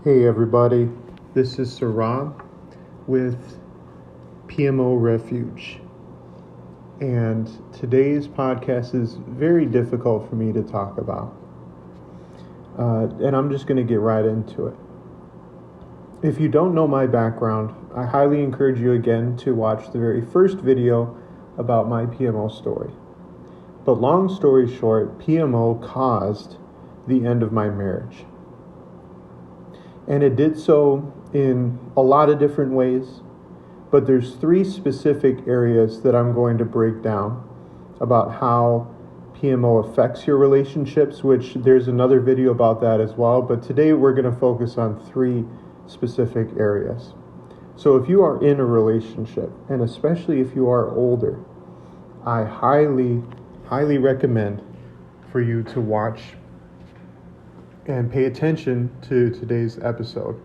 Hey everybody, this is Saram with PMO Refuge, and today's podcast is very difficult for me to talk about, and I'm just going to get right into it. If you don't know my background, I highly encourage you again to watch the very first video about my PMO story. But long story short, PMO caused the end of my marriage. And it did so in a lot of different ways, but there's three specific areas that I'm going to break down about how PMO affects your relationships, which there's another video about that as well, but today we're going to focus on three specific areas. So if you are in a relationship, and especially if you are older, I highly recommend for you to watch and pay attention to today's episode,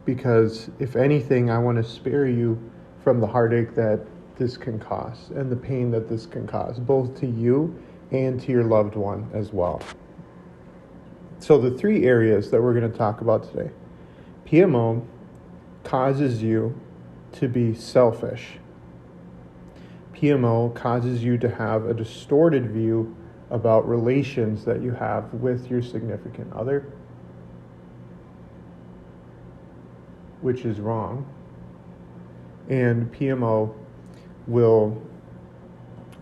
because if anything, I want to spare you from the heartache that this can cause and the pain that this can cause, both to you and to your loved one as well. So the three areas that we're going to talk about today. PMO causes you to be selfish. PMO causes you to have a distorted view about relations that you have with your significant other, which is wrong. And PMO will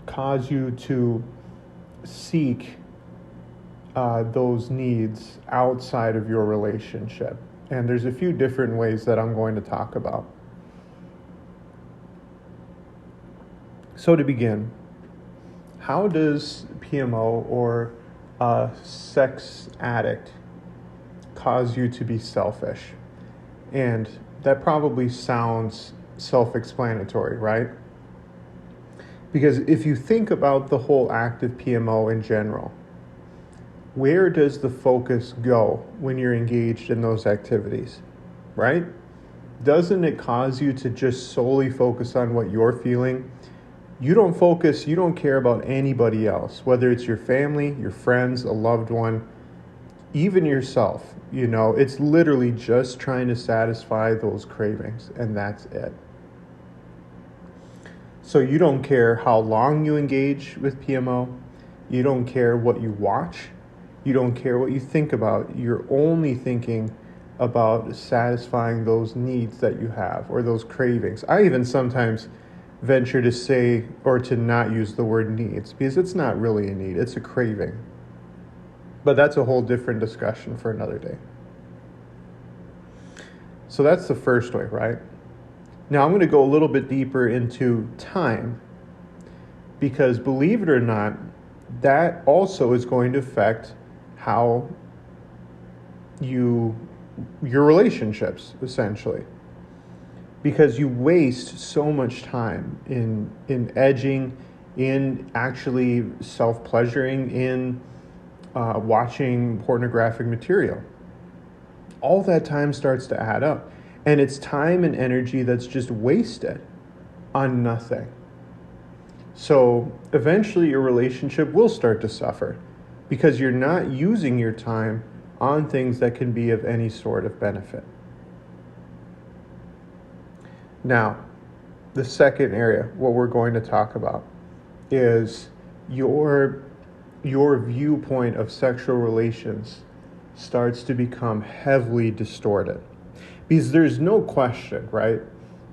cause you to seek those needs outside of your relationship. And there's a few different ways that I'm going to talk about. So to begin, how does PMO or a sex addict cause you to be selfish? And that probably sounds self-explanatory, right? Because if you think about the whole act of PMO in general, where does the focus go when you're engaged in those activities, right? Doesn't it cause you to just solely focus on what you're feeling? You don't care about anybody else, whether it's your family, your friends, a loved one, even yourself. It's literally just trying to satisfy those cravings, and that's it. So you don't care how long you engage with PMO. You don't care what you watch. You don't care what you think about. You're only thinking about satisfying those needs that you have or those cravings. I even sometimes venture to say or to not use the word needs, because it's not really a need, it's a craving. But that's a whole different discussion for another day. So that's the first way, right? Now I'm going to go a little bit deeper into time, because believe it or not, that also is going to affect how your relationships, essentially. Because you waste so much time in edging, in actually self-pleasuring, in watching pornographic material. All that time starts to add up. And it's time and energy that's just wasted on nothing. So eventually your relationship will start to suffer, because you're not using your time on things that can be of any sort of benefit. Now, the second area, what we're going to talk about, is your viewpoint of sexual relations starts to become heavily distorted. Because there's no question, right?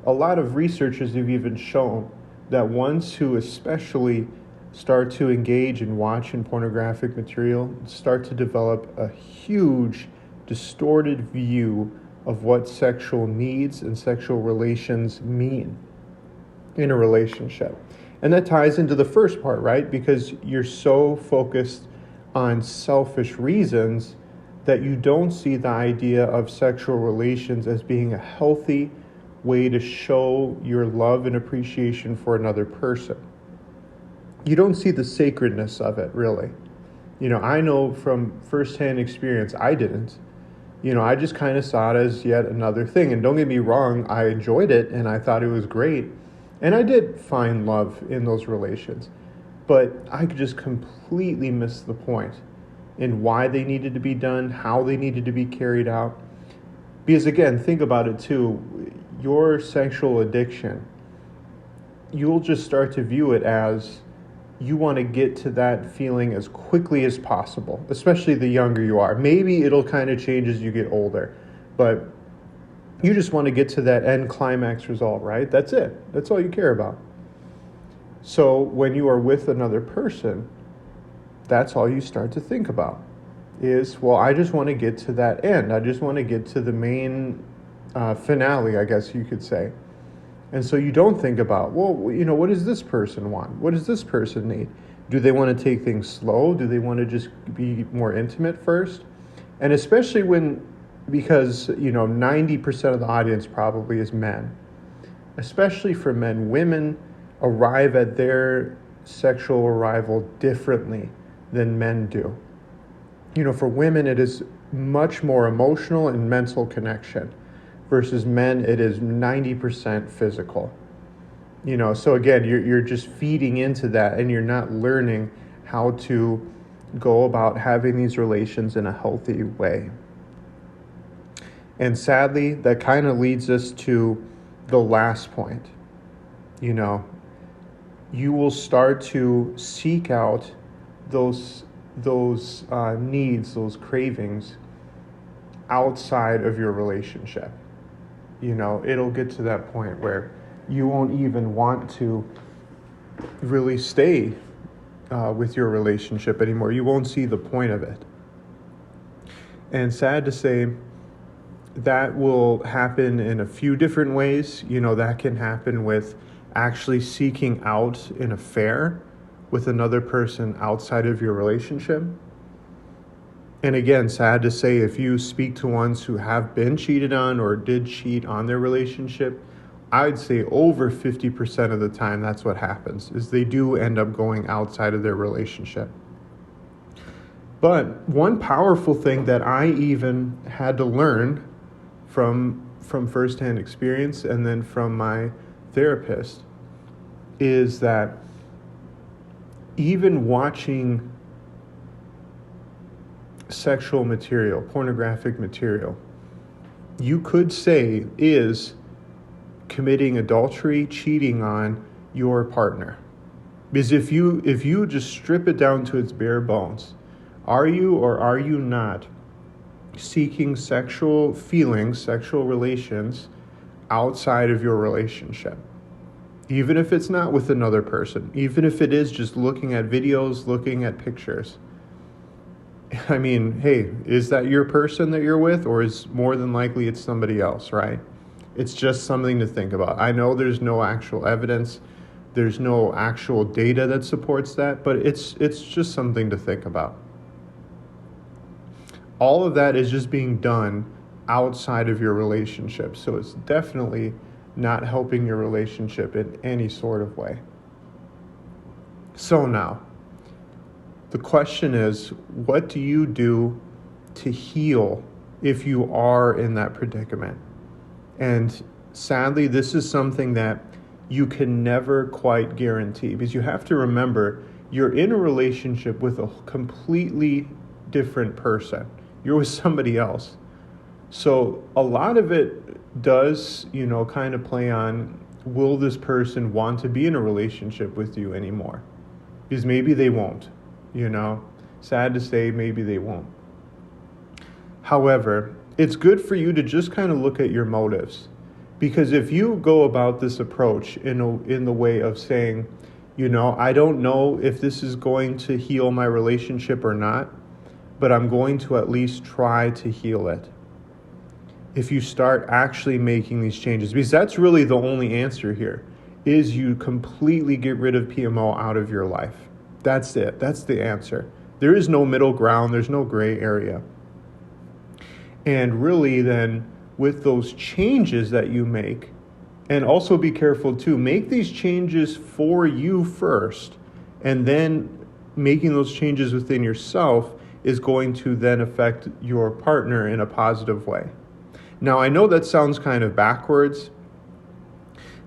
A lot of researchers have even shown that ones who especially start to engage and watch in pornographic material start to develop a huge distorted view of what sexual needs and sexual relations mean in a relationship. And that ties into the first part, right? Because you're so focused on selfish reasons that you don't see the idea of sexual relations as being a healthy way to show your love and appreciation for another person. You don't see the sacredness of it, really. I know from firsthand experience, I didn't. I just kind of saw it as yet another thing. And don't get me wrong, I enjoyed it and I thought it was great. And I did find love in those relations. But I just completely missed the point in why they needed to be done, how they needed to be carried out. Because again, think about it too. Your sexual addiction, you'll just start to view it as you want to get to that feeling as quickly as possible, especially the younger you are. Maybe it'll kind of change as you get older, but you just want to get to that end climax result, right? That's it. That's all you care about. So when you are with another person, that's all you start to think about is, well, I just want to get to that end. I just want to get to the main finale, I guess you could say. And so you don't think about, well, what does this person want? What does this person need? Do they want to take things slow? Do they want to just be more intimate first? And especially because 90% of the audience probably is men. Especially for men, women arrive at their sexual arrival differently than men do. For women, it is much more emotional and mental connection. Versus men, it is 90% physical. So again, you're just feeding into that, and you're not learning how to go about having these relations in a healthy way. And sadly, that kind of leads us to the last point. You will start to seek out those needs, those cravings outside of your relationship. It'll get to that point where you won't even want to really stay with your relationship anymore. You won't see the point of it. And sad to say, that will happen in a few different ways. That can happen with actually seeking out an affair with another person outside of your relationship. And again, sad to say, if you speak to ones who have been cheated on or did cheat on their relationship, I'd say over 50% of the time that's what happens, is they do end up going outside of their relationship. But one powerful thing that I even had to learn from firsthand experience and then from my therapist is that even watching sexual material, pornographic material, you could say is committing adultery, cheating on your partner. Because if you just strip it down to its bare bones, are you or are you not seeking sexual feelings, sexual relations outside of your relationship? Even if it's not with another person, even if it is just looking at videos, looking at pictures. I mean, hey, is that your person that you're with, or is more than likely it's somebody else, right? It's just something to think about. I know there's no actual evidence, there's no actual data that supports that, but it's just something to think about. All of that is just being done outside of your relationship, so it's definitely not helping your relationship in any sort of way. So now, the question is, what do you do to heal if you are in that predicament? And sadly, this is something that you can never quite guarantee, because you have to remember you're in a relationship with a completely different person. You're with somebody else. So a lot of it does, kind of play on, will this person want to be in a relationship with you anymore? Because maybe they won't. Sad to say, maybe they won't. However, it's good for you to just kind of look at your motives, because if you go about this approach in the way of saying, I don't know if this is going to heal my relationship or not, but I'm going to at least try to heal it. If you start actually making these changes, because that's really the only answer here, is you completely get rid of PMO out of your life. That's it. That's the answer. There is no middle ground. There's no gray area. And really then, with those changes that you make, and also be careful too, make these changes for you first, and then making those changes within yourself is going to then affect your partner in a positive way. Now, I know that sounds kind of backwards,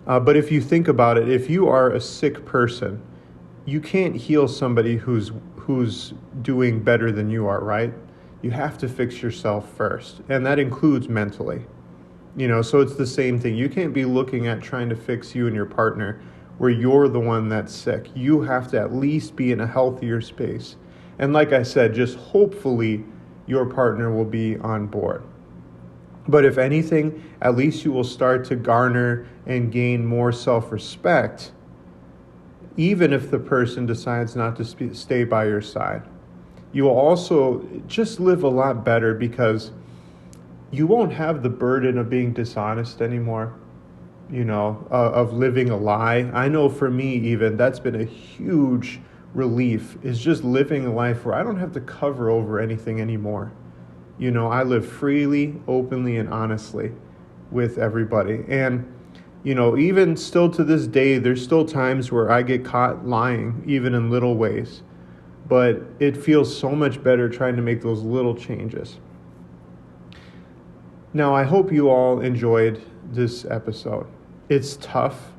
but if you think about it, if you are a sick person, you can't heal somebody who's doing better than you are, right? you have to fix yourself first. And that includes mentally. So it's the same thing. You can't be looking at trying to fix you and your partner where you're the one that's sick. You have to at least be in a healthier space. And like I said, just hopefully your partner will be on board. But if anything, at least you will start to garner and gain more self-respect, even if the person decides not to stay by your side. You will also just live a lot better because you won't have the burden of being dishonest anymore, of living a lie. I know for me even, that's been a huge relief, is just living a life where I don't have to cover over anything anymore. I live freely, openly, and honestly with everybody. And, even still to this day, there's still times where I get caught lying, even in little ways. But it feels so much better trying to make those little changes. Now, I hope you all enjoyed this episode. It's tough.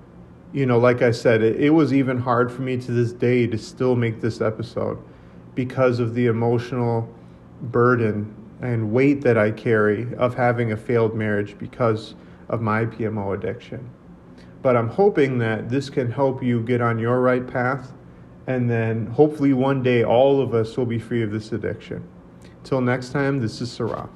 Like I said, it was even hard for me to this day to still make this episode because of the emotional burden and weight that I carry of having a failed marriage because of my PMO addiction. But I'm hoping that this can help you get on your right path, and then hopefully one day all of us will be free of this addiction. Till next time, this is Sarah.